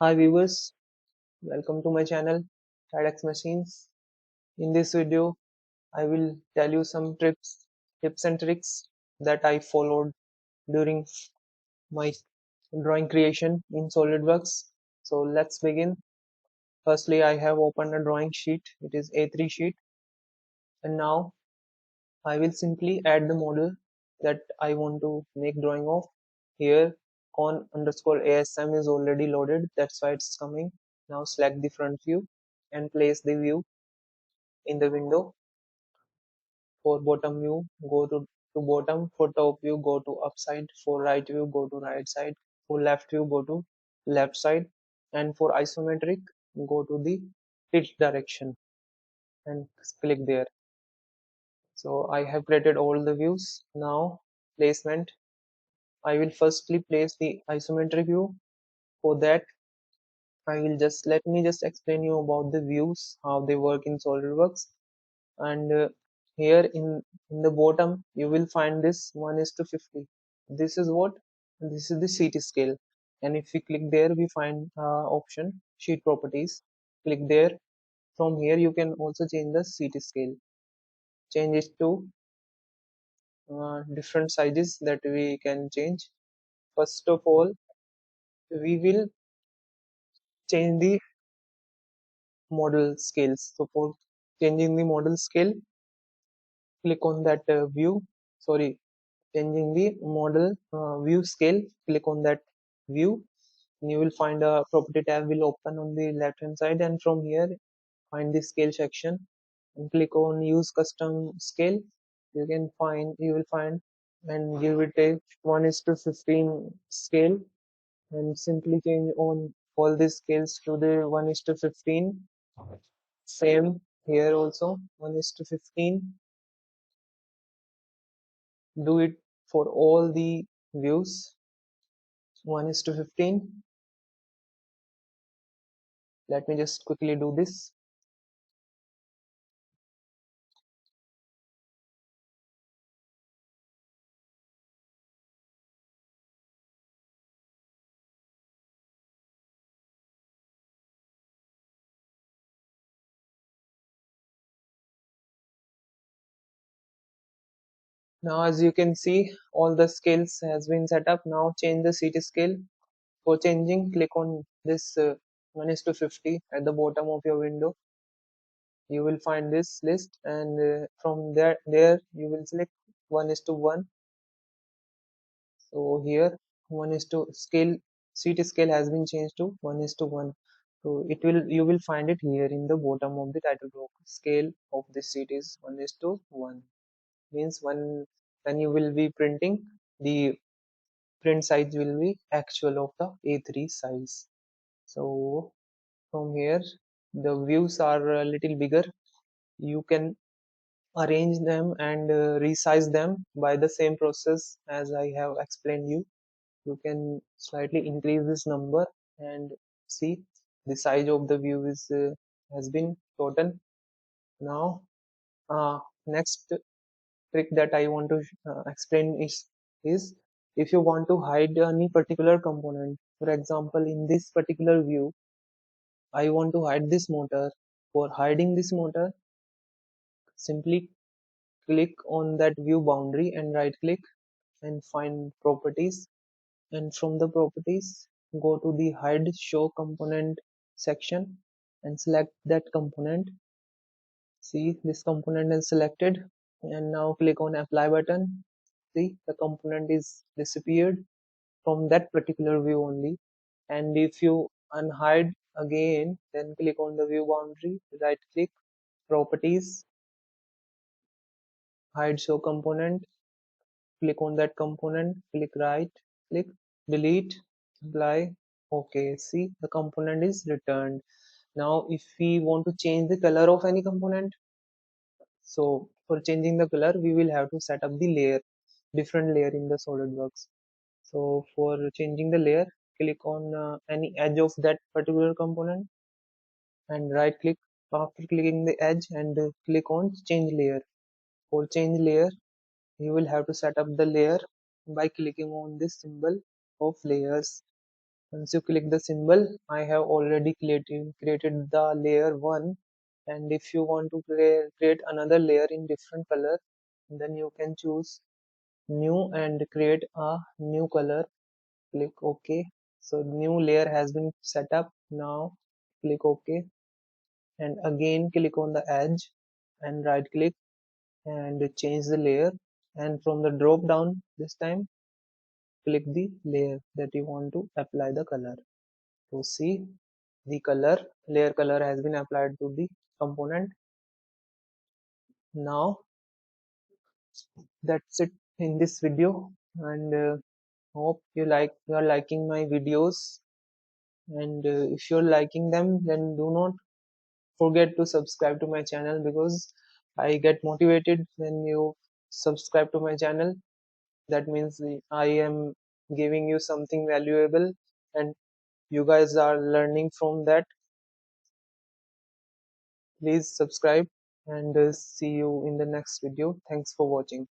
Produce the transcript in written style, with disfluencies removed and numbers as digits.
Hi viewers, welcome to my channel CAD Machines. In this video, I will tell you some tips and tricks that I followed during my drawing creation in SolidWorks. So let's begin. Firstly, I have opened a drawing sheet. It is A3 sheet, and now I will simply add the model that I want to make drawing of. Here, con underscore ASM is already loaded. That's why it's coming. Now select the front view and place the view in the window. For bottom view, go to bottom. For top view, go to upside. For right view, go to right side. For left view, go to left side. And for isometric, go to the tilt direction and click there. So I have created all the views. Now placement. I will firstly place the isometric view. For that, let me just explain you about the views, how they work in SolidWorks. And here in the bottom you will find this 1:50. This is what? This is the CT scale, and if we click there we find option sheet properties. Click there. From here you can also change the CT scale, change it to different sizes that we can change. First of all, we will change the model scales. So for changing the model scale, click on that view, sorry, changing the model view scale, click on that view, and you will find a property tab will open on the left hand side, and from here find the scale section and click on use custom scale. You will find and give it a 1:15 scale, and simply change on all these scales to the 1:15. Same here also, 1:15. Do it for all the views, 1:15. Let me just quickly do this. Now as you can see, all the scales has been set up. Now change the CT scale. For changing, click on this 1:50 at the bottom of your window. You will find this list, and from there you will select 1:1. So here 1:, scale CT scale has been changed to 1:1. So you will find it here in the bottom of the title block. Scale of this sheet is 1:1. Means when you will be printing, the print size will be actual of the A3 size. So from here the views are a little bigger. You can arrange them and resize them by the same process as I have explained you. You can slightly increase this number and see the size of the view is has been shortened. Now next trick that I want to explain is if you want to hide any particular component. For example, in this particular view, I want to hide this motor. For hiding this motor, simply click on that view boundary and right click and find properties. And from the properties, go to the hide show component section and select that component. See, this component is selected, and now click on apply button. See, the component is disappeared from that particular view only. And if you unhide again, then click on the view boundary, right click, properties, hide show component, click on that component, click right click, delete, apply. Okay, see, the component is returned. Now if we want to change the color of any component, so for changing the color we will have to set up the layer, different layer in the SolidWorks. So for changing the layer, click on any edge of that particular component and right click after clicking the edge, and click on change layer. For change layer, you will have to set up the layer by clicking on this symbol of layers. Once you click the symbol, I have already created the layer 1, and if you want to create another layer in different color, then you can choose new and create a new color. Click OK. So new layer has been set up. Now click OK, and again click on the edge and right click and change the layer, and from the drop down this time click the layer that you want to apply the color. To see the layer color has been applied to the component. Now that's it in this video, and hope you are liking my videos, and if you're liking them, then do not forget to subscribe to my channel, because I get motivated when you subscribe to my channel. That means I am giving you something valuable, and you guys are learning from that. Please subscribe, and see you in the next video. Thanks for watching.